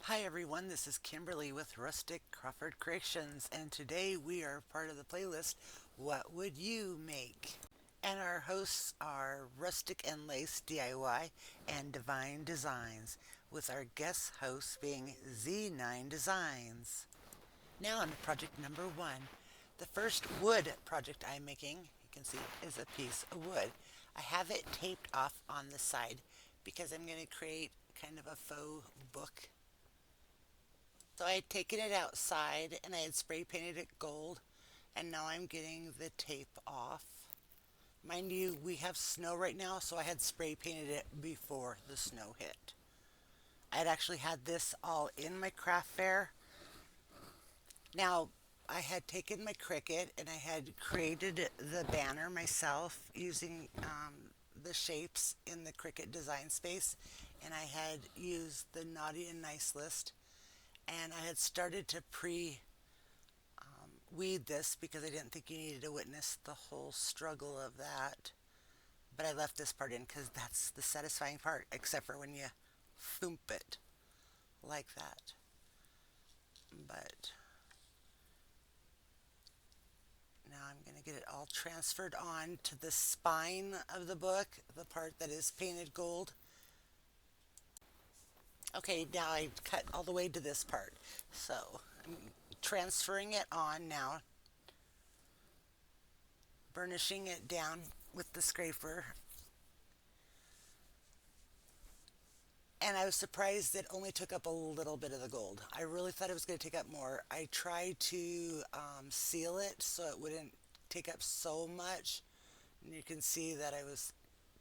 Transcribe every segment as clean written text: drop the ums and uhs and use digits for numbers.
Hi everyone, this is Kimberly with Rustic Crawford Creations, and today we are part of the playlist What Would You Make? And our hosts are Rustic and Lace DIY and Divine Designs, with our guest hosts being Z9 Designs. Now on to project number one. The first wood project I'm making, you can see, is a piece of wood. I have it taped off on the side because I'm going to create kind of a faux book. So I had taken it outside and I had spray painted it gold, and now I'm getting the tape off. Mind you, we have snow right now, so I had spray painted it before the snow hit. I had actually had this all in my craft fair. Now, I had taken my Cricut and I had created the banner myself using the shapes in the Cricut design space, and I had used the Naughty and Nice list, and I had started to weed this because I didn't think you needed to witness the whole struggle of that. But I left this part in because that's the satisfying part, except for when you thump it like that. But now I'm going to get it all transferred on to the spine of the book, the part that is painted gold. Okay, now I cut all the way to this part. So I'm transferring it on now, burnishing it down with the scraper. And I was surprised it only took up a little bit of the gold. I really thought it was going to take up more. I tried to seal it so it wouldn't take up so much. And you can see that I was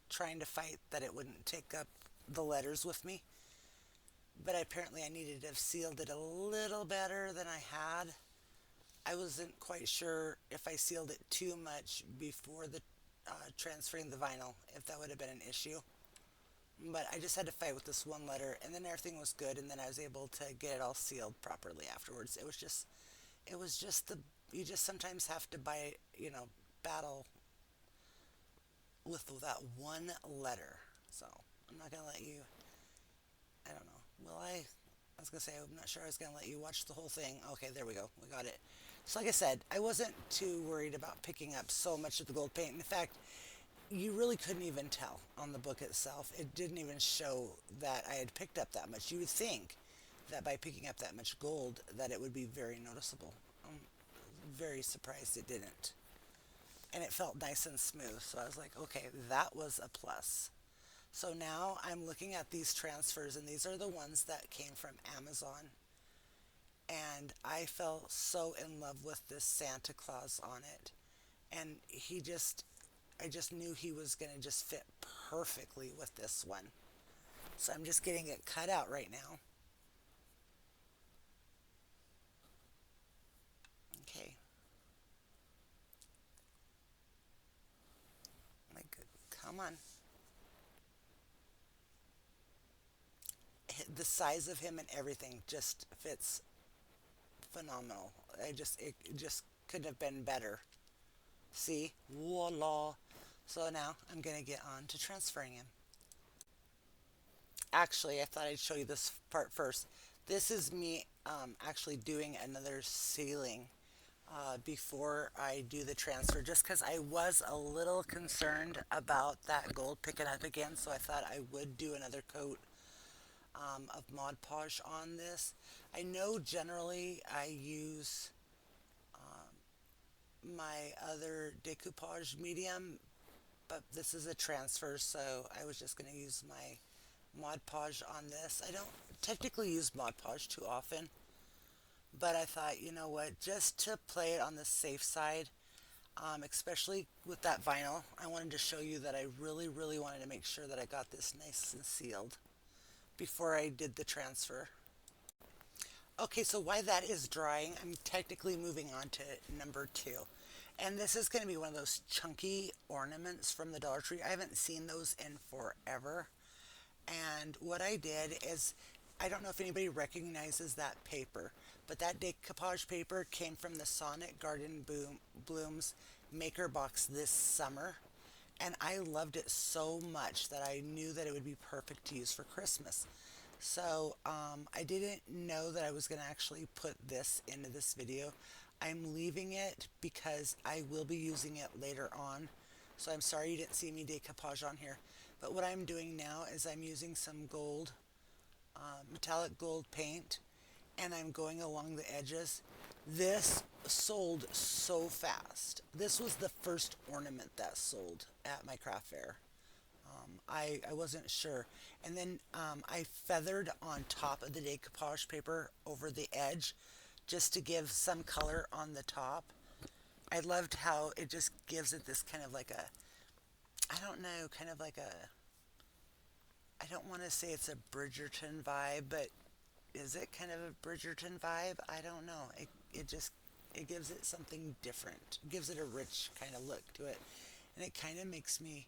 trying to fight that it wouldn't take up the letters with me. But apparently I needed to have sealed it a little better than I had. I wasn't quite sure if I sealed it too much before the transferring the vinyl, if that would have been an issue. But I just had to fight with this one letter, and then everything was good, and then I was able to get it all sealed properly afterwards. It was just the, you just sometimes have to battle with that one letter. So I'm not gonna let you. I don't know. Will I? I was gonna say I'm not sure I was gonna let you watch the whole thing. Okay, there we go. We got it. So like I said, I wasn't too worried about picking up so much of the gold paint. In fact, you really couldn't even tell on the book itself. It didn't even show that I had picked up that much. You would think that by picking up that much gold that it would be very noticeable. I'm very surprised it didn't. And it felt nice and smooth. So I was like, okay, that was a plus. So now I'm looking at these transfers, and these are the ones that came from Amazon. And I fell so in love with this Santa Claus on it. And I just knew he was going to just fit perfectly with this one. So I'm just getting it cut out right now. Okay. Like, come on. The size of him and everything just fits phenomenal. It just couldn't have been better. See? Voila. So now I'm going to get on to transferring him. Actually, I thought I'd show you this part first. This is me actually doing another sealing before I do the transfer, just because I was a little concerned about that gold picking up again, so I thought I would do another coat of Mod Podge on this. I know generally I use my other Decoupage medium, but this is a transfer, so I was just going to use my Mod Podge on this. I don't technically use Mod Podge too often, but I thought, you know what, just to play it on the safe side, especially with that vinyl, I wanted to show you that I really, really wanted to make sure that I got this nice and sealed before I did the transfer. Okay, so while that is drying, I'm technically moving on to number two. And this is going to be one of those chunky ornaments from the Dollar Tree. I haven't seen those in forever. And what I did is, I don't know if anybody recognizes that paper, but that decoupage paper came from the Sonic Garden Blooms Maker Box this summer. And I loved it so much that I knew that it would be perfect to use for Christmas. So I didn't know that I was going to actually put this into this video. I'm leaving it because I will be using it later on. So I'm sorry you didn't see me decoupage on here. But what I'm doing now is I'm using some gold, metallic gold paint, and I'm going along the edges. This sold so fast. This was the first ornament that sold at my craft fair. I wasn't sure. And then I feathered on top of the decoupage paper over the edge just to give some color on the top. I loved how it just gives it this kind of like a, I don't know, kind of like a, I don't want to say it's a Bridgerton vibe, but is it kind of a Bridgerton vibe? I don't know. It just, it gives it something different. It gives it a rich kind of look to it. And it kind of makes me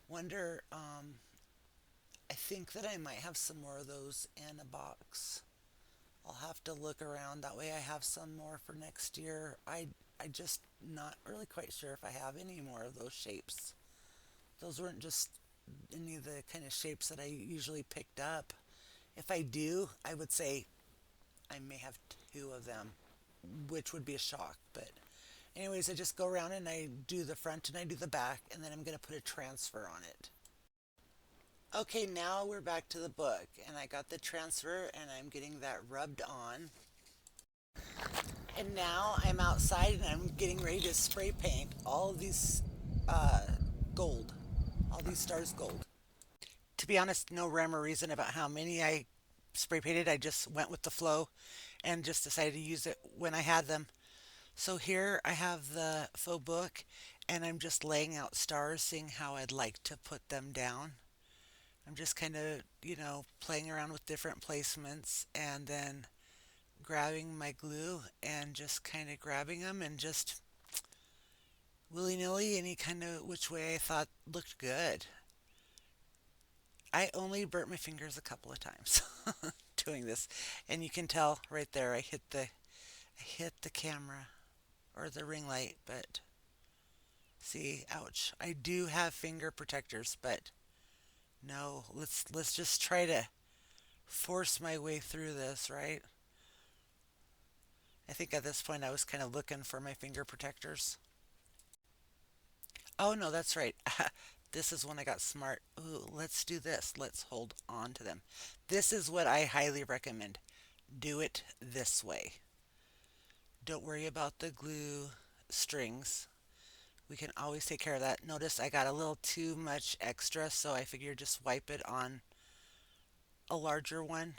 wonder, I think that I might have some more of those in a box. I'll have to look around. That way I have some more for next year. I just not really quite sure if I have any more of those shapes. Those weren't just any of the kind of shapes that I usually picked up. If I do, I would say I may have two of them, which would be a shock. But anyways, I just go around and I do the front and I do the back, and then I'm going to put a transfer on it. Okay, now we're back to the book, and I got the transfer and I'm getting that rubbed on. And now I'm outside and I'm getting ready to spray paint all of these uh, gold, all these stars gold. To be honest, no rhyme or reason about how many I spray painted. I just went with the flow and just decided to use it when I had them. So here I have the faux book, and I'm just laying out stars, seeing how I'd like to put them down. I'm just kind of, playing around with different placements and then grabbing my glue and just kind of grabbing them and just willy nilly any kind of which way I thought looked good. I only burnt my fingers a couple of times doing this, and you can tell right there I hit the camera or the ring light, but see, ouch. I do have finger protectors, but no, let's just try to force my way through this, right? I think at this point I was kind of looking for my finger protectors. Oh no, that's right. This is when I got smart. Ooh, let's do this. Let's hold on to them. This is what I highly recommend. Do it this way. Don't worry about the glue strings. We can always take care of that. Notice I got a little too much extra, so I figured just wipe it on a larger one,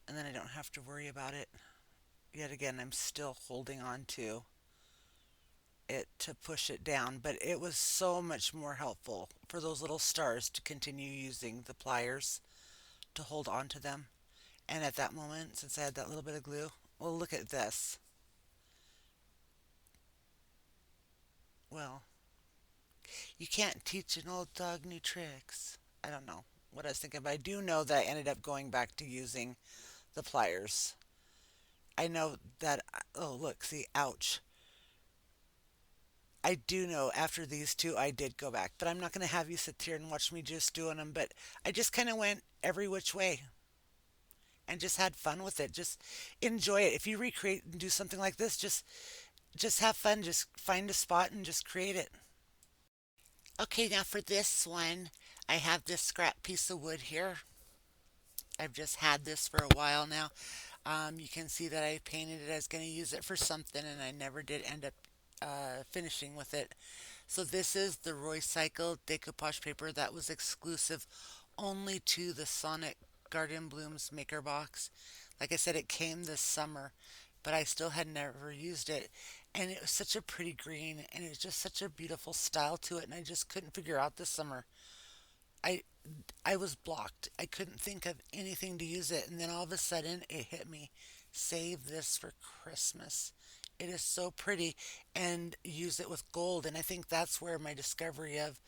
and then I don't have to worry about it. Yet again, I'm still holding on to it to push it down, but it was so much more helpful for those little stars to continue using the pliers to hold on to them. And at that moment, since I had that little bit of glue, well, look at this. Well, you can't teach an old dog new tricks. I don't know what I was thinking, but I do know that I ended up going back to using the pliers. I know that, oh, look, see, ouch. I do know after these two, I did go back, but I'm not going to have you sit here and watch me just doing them. But I just kind of went every which way and just had fun with it. Just enjoy it. If you recreate and do something like this, just have fun. Just find a spot and just create it. Okay, now for this one, I have this scrap piece of wood here. I've just had this for a while now. You can see that I painted it. I was going to use it for something, and I never did end up finishing with it. So this is the Roycycle decoupage paper that was exclusive only to the Sonic Garden Blooms maker box. Like I said, it came this summer, but I still had never used it. And it was such a pretty green, and it was just such a beautiful style to it, and I just couldn't figure out this summer. I I was blocked. I couldn't think of anything to use it, and then all of a sudden it hit me. Save this for Christmas. It is so pretty, and use it with gold. And I think that's where my discovery of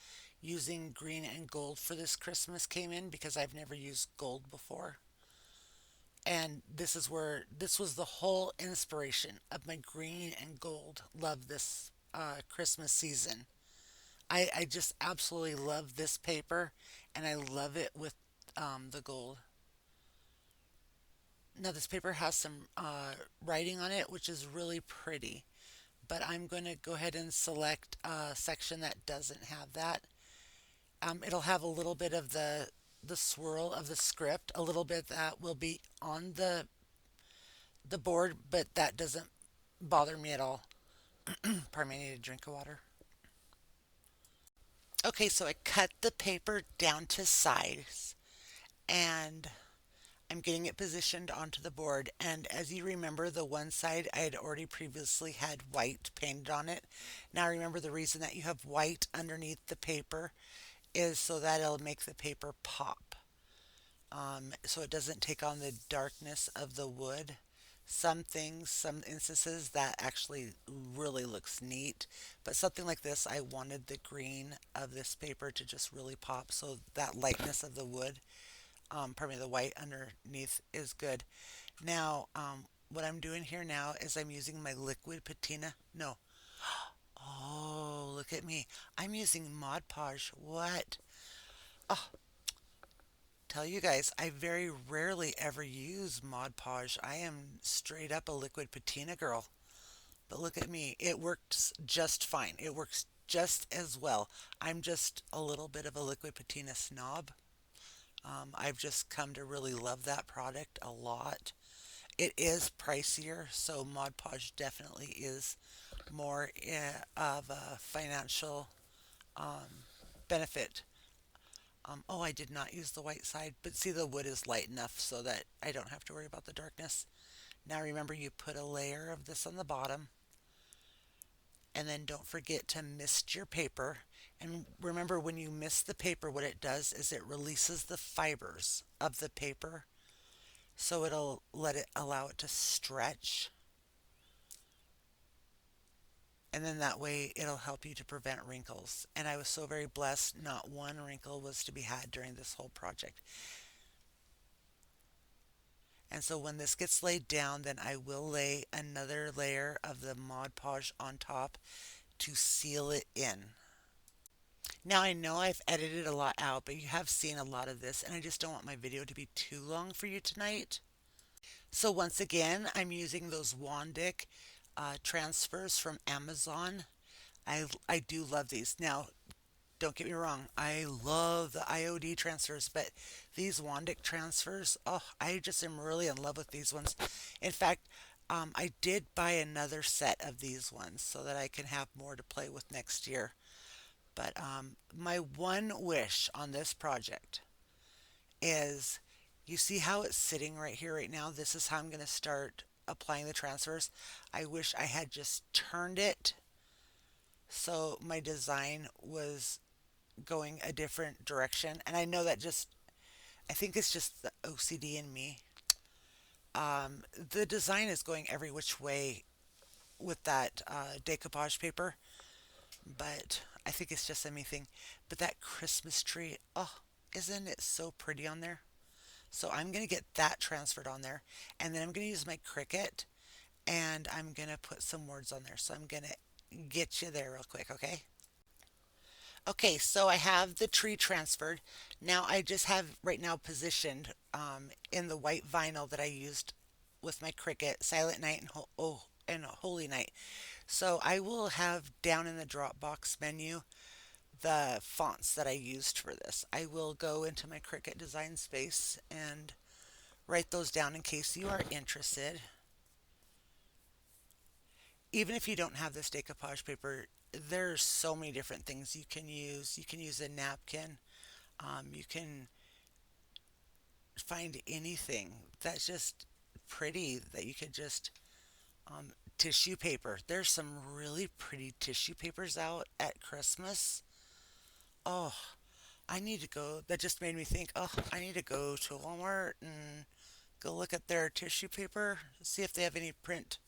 using green and gold for this Christmas came in, because I've never used gold before. And this was the whole inspiration of my green and gold love this Christmas season. I just absolutely love this paper, and I love it with the gold. Now this paper has some writing on it, which is really pretty. But I'm going to go ahead and select a section that doesn't have that. It'll have a little bit of the swirl of the script, a little bit that will be on the board, but that doesn't bother me at all. Pardon me, I need a drink of water. Okay, so I cut the paper down to size and I'm getting it positioned onto the board. And as you remember, the one side I had already previously had white painted on it. Now remember, the reason that you have white underneath the paper is so that it'll make the paper pop. So it doesn't take on the darkness of the wood. Some things, some instances that actually really looks neat, but something like this, I wanted the green of this paper to just really pop. So that lightness of the wood, pardon me, the white underneath is good. Now, what I'm doing here now is I'm using my liquid patina. No. Oh, look at me. I'm using Mod Podge. What? Oh, tell you guys, I very rarely ever use Mod Podge. I am straight up a liquid patina girl. But look at me. It works just fine. It works just as well. I'm just a little bit of a liquid patina snob. I've just come to really love that product a lot. It is pricier, so Mod Podge definitely is more of a financial benefit. Oh, I did not use the white side, but see, the wood is light enough so that I don't have to worry about the darkness. Now remember, you put a layer of this on the bottom, and then don't forget to mist your paper. And remember, when you mist the paper, what it does is it releases the fibers of the paper, so it'll let it allow it to stretch, and then that way it'll help you to prevent wrinkles. And I was so very blessed, not one wrinkle was to be had during this whole project. And so when this gets laid down, then I will lay another layer of the Mod Podge on top to seal it in. Now I know I've edited a lot out, but you have seen a lot of this, and I just don't want my video to be too long for you tonight. So once again, I'm using those Wandic transfers from Amazon. I do love these. Now, don't get me wrong, I love the IOD transfers, but these Wandic transfers, oh, I just am really in love with these ones. In fact, I did buy another set of these ones so that I can have more to play with next year. But my one wish on this project is, you see how it's sitting right here right now? This is how I'm going to start applying the transfers. I wish I had just turned it so my design was going a different direction. And I know that just, I think it's just the OCD in me. The design is going every which way with that decoupage paper, but I think it's just a me thing. But that Christmas tree, oh, isn't it so pretty on there? So I'm going to get that transferred on there, and then I'm going to use my Cricut, and I'm going to put some words on there. So I'm going to get you there real quick, okay? Okay, so I have the tree transferred. Now I just have right now positioned in the white vinyl that I used with my Cricut, Silent Night and Holy Night. So I will have down in the Dropbox menu the fonts that I used for this. I will go into my Cricut design space and write those down in case you are interested. Even if you don't have this decoupage paper, there's so many different things you can use. You can use a napkin. You can find anything that's just pretty that you could just tissue paper. There's some really pretty tissue papers out at Christmas. Oh, I need to go. That just made me think, oh, I need to go to Walmart and go look at their tissue paper, see if they have any print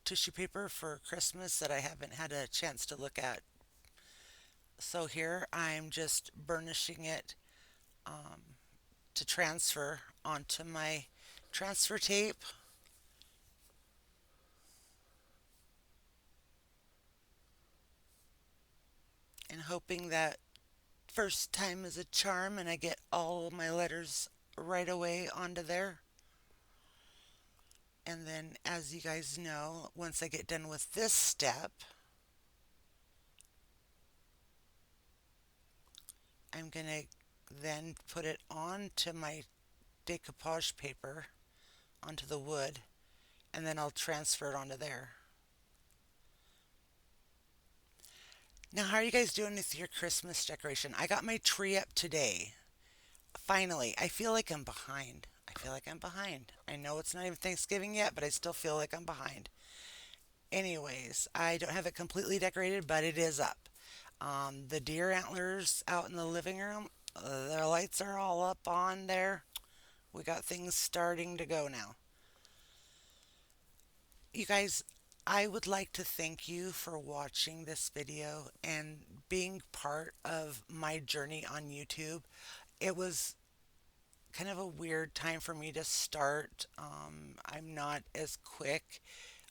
tissue paper for Christmas that I haven't had a chance to look at. So here I'm just burnishing it to transfer onto my transfer tape, and hoping that First time is a charm, and I get all of my letters right away onto there. And then, as you guys know, once I get done with this step, I'm going to then put it onto my decoupage paper, onto the wood, and then I'll transfer it onto there. Now, how are you guys doing with your Christmas decoration? I got my tree up today. Finally, I feel like I'm behind. I feel like I'm behind. I know it's not even Thanksgiving yet, but I still feel like I'm behind. Anyways, I don't have it completely decorated, but it is up. The deer antlers out in the living room, their lights are all up on there. We got things starting to go now. You guys, I would like to thank you for watching this video and being part of my journey on YouTube. It was kind of a weird time for me to start. I'm not as quick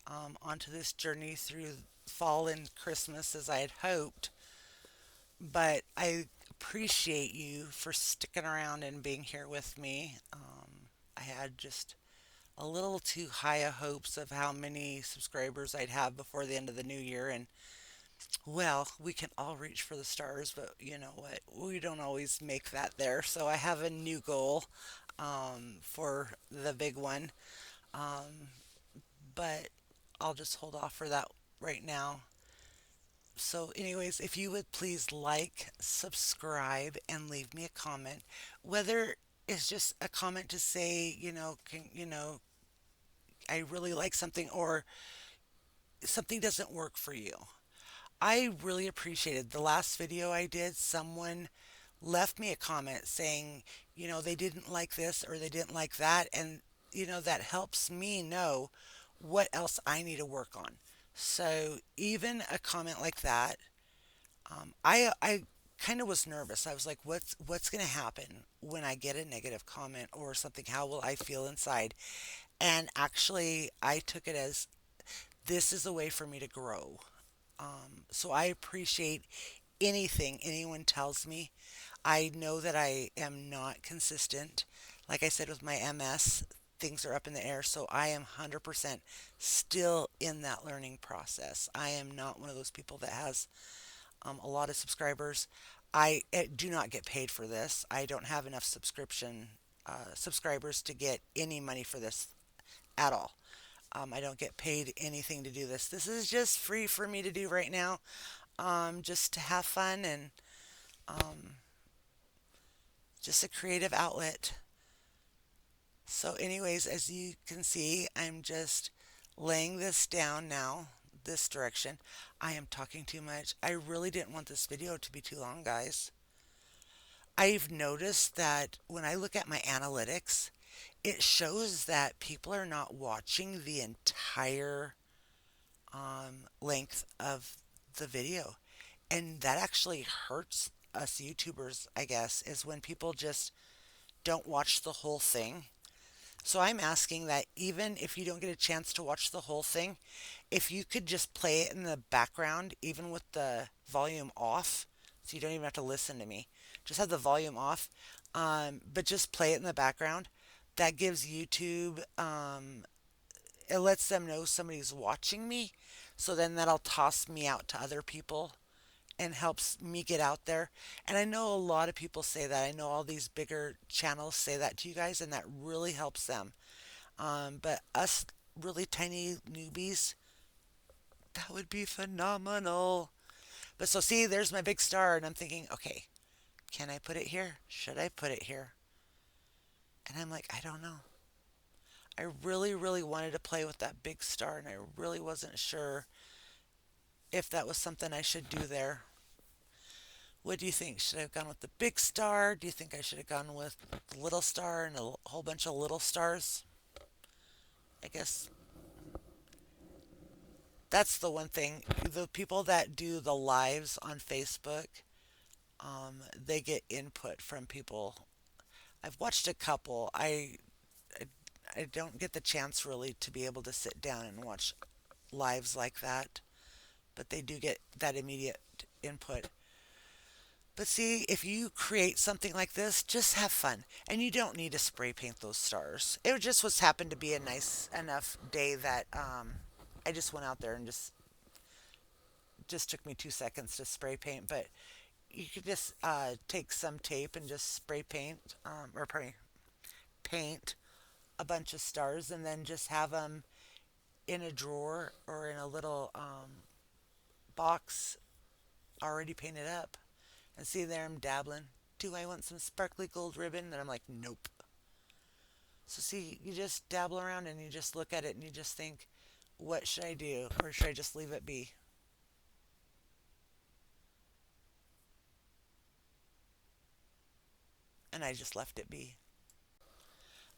onto this journey through fall and Christmas as I had hoped, but I appreciate you for sticking around and being here with me. I had just a little too high of hopes of how many subscribers I'd have before the end of the new year, and well, we can all reach for the stars, but you know what? We don't always make that there. So I have a new goal for the big one, um, but I'll just hold off for that right now. So, anyways, if you would please like, subscribe, and leave me a comment, whether it's just a comment to say, I really like something, or something doesn't work for you. I really appreciated the last video I did. Someone left me a comment saying, they didn't like this or they didn't like that. And, that helps me know what else I need to work on. So even a comment like that, I kind of was nervous. I was like, what's going to happen when I get a negative comment or something? How will I feel inside? And actually, I took it as this is a way for me to grow. So I appreciate anything anyone tells me. I know that I am not consistent. Like I said with my MS, things are up in the air. So I am 100% still in that learning process. I am not one of those people that has a lot of subscribers. I do not get paid for this. I don't have enough subscribers to get any money for this at all. I don't get paid anything to do this. This is just free for me to do right now, just to have fun and um, just a creative outlet. So, anyways, as you can see, I'm just laying this down now, this direction. I am talking too much. I really didn't want this video to be too long, guys. I've noticed that when I look at my analytics, it shows that people are not watching the entire length of the video. And that actually hurts us YouTubers, I guess, is when people just don't watch the whole thing. So I'm asking that even if you don't get a chance to watch the whole thing, if you could just play it in the background, even with the volume off, so you don't even have to listen to me, just have the volume off, but just play it in the background. That gives YouTube, it lets them know somebody's watching me. So then that'll toss me out to other people and helps me get out there. And I know a lot of people say that. I know all these bigger channels say that to you guys, and that really helps them. But us really tiny newbies, that would be phenomenal. But so see, there's my big star, and I'm thinking, okay, can I put it here? Should I put it here? And I'm like, I don't know. I really, really wanted to play with that big star, and I really wasn't sure if that was something I should do there. What do you think? Should I have gone with the big star? Do you think I should have gone with the little star and a whole bunch of little stars? I guess that's the one thing. The people that do the lives on Facebook, they get input from people. I've watched a couple. I I don't get the chance really to be able to sit down and watch lives like that, but they do get that immediate input. But see, if you create something like this, just have fun. And you don't need to spray paint those stars. It just was happened to be a nice enough day that I just went out there and just took me 2 seconds to spray paint. But you could just take some tape and just spray paint, or pardon me, paint a bunch of stars, and then just have them in a drawer or in a little box already painted up. And see, there I'm dabbling. Do I want some sparkly gold ribbon? And I'm like, nope. So see, you just dabble around and you just look at it and you just think, what should I do? Or should I just leave it be? And I just left it be.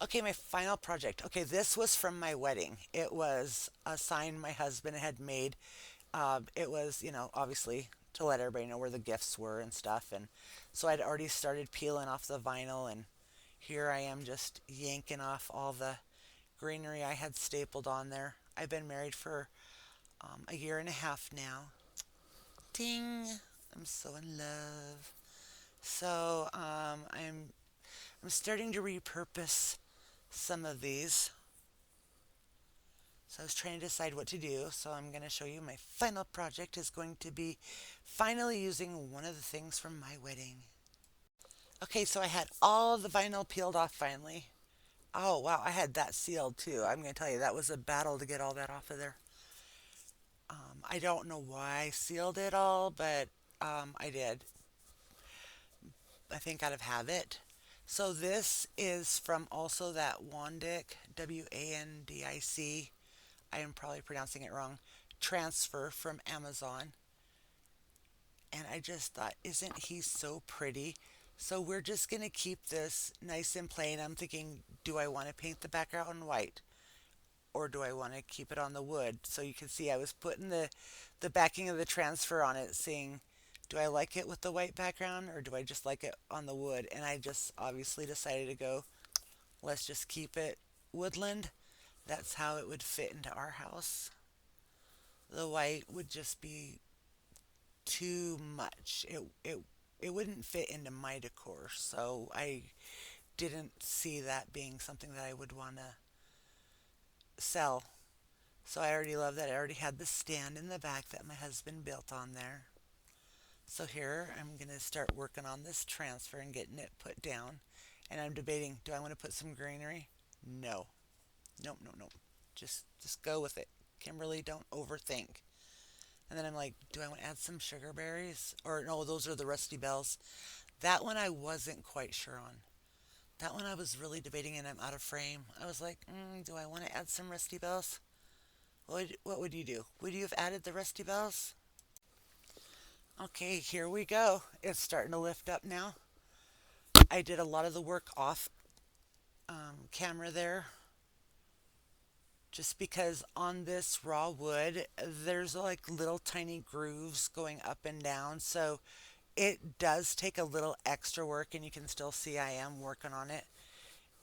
Okay, my final project. Okay, this was from my wedding. It was a sign my husband had made. It was, obviously to let everybody know where the gifts were and stuff. And so I'd already started peeling off the vinyl, and here I am just yanking off all the greenery I had stapled on there. I've been married for a year and a half now. Ding! I'm so in love. So I'm starting to repurpose some of these. So I was trying to decide what to do. So I'm going to show you my final project is going to be finally using one of the things from my wedding. Okay, so I had all the vinyl peeled off finally. Oh wow, I had that sealed too. I'm going to tell you that was a battle to get all that off of there. I don't know why I sealed it all, but I did. I think out of habit. So this is from also that Wandic, Wandic. I am probably pronouncing it wrong. Transfer from Amazon. And I just thought, isn't he so pretty? So we're just going to keep this nice and plain. I'm thinking, do I want to paint the background white? Or do I want to keep it on the wood? So you can see I was putting the backing of the transfer on it, saying, do I like it with the white background or do I just like it on the wood? And I just obviously decided to go, let's just keep it woodland. That's how it would fit into our house. The white would just be too much. It wouldn't fit into my decor. So I didn't see that being something that I would want to sell. So I already love that. I already had the stand in the back that my husband built on there. So here I'm going to start working on this transfer and getting it put down. And I'm debating, do I want to put some greenery? No. Nope, nope, nope. Just go with it. Kimberly, don't overthink. And then I'm like, do I want to add some sugar berries? Or no, those are the rusty bells. That one I wasn't quite sure on. That one I was really debating and I'm out of frame. I was like, do I want to add some rusty bells? What would you do? Would you have added the rusty bells? Okay, here we go. It's starting to lift up now. I did a lot of the work off camera there, just because on this raw wood there's like little tiny grooves going up and down, so it does take a little extra work, and you can still see I am working on it.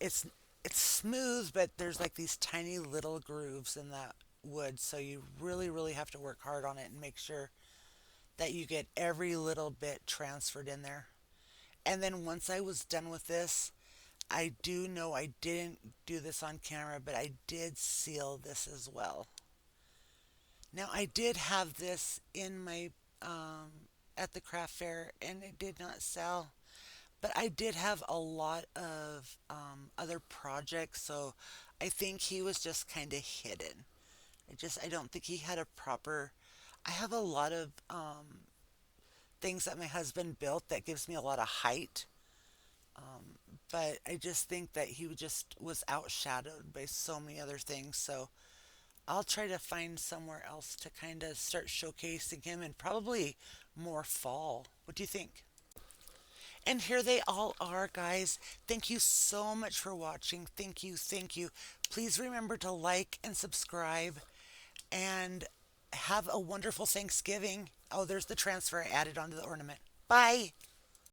it's it's smooth, but there's like these tiny little grooves in that wood, so you really have to work hard on it and make sure that you get every little bit transferred in there. And then once I was done with this, I do know I didn't do this on camera, but I did seal this as well. Now I did have this in my at the craft fair and it did not sell, but I did have a lot of other projects, so I think he was just kind of hidden. I don't think he had a proper. I have a lot of things that my husband built that gives me a lot of height, but I just think that he just was outshadowed by so many other things. So I'll try to find somewhere else to kind of start showcasing him, and probably more fall. What do you think? And here they all are, guys. Thank you so much for watching. Thank you, thank you. Please remember to like and subscribe, and have a wonderful Thanksgiving. Oh, there's the transfer I added onto the ornament. Bye.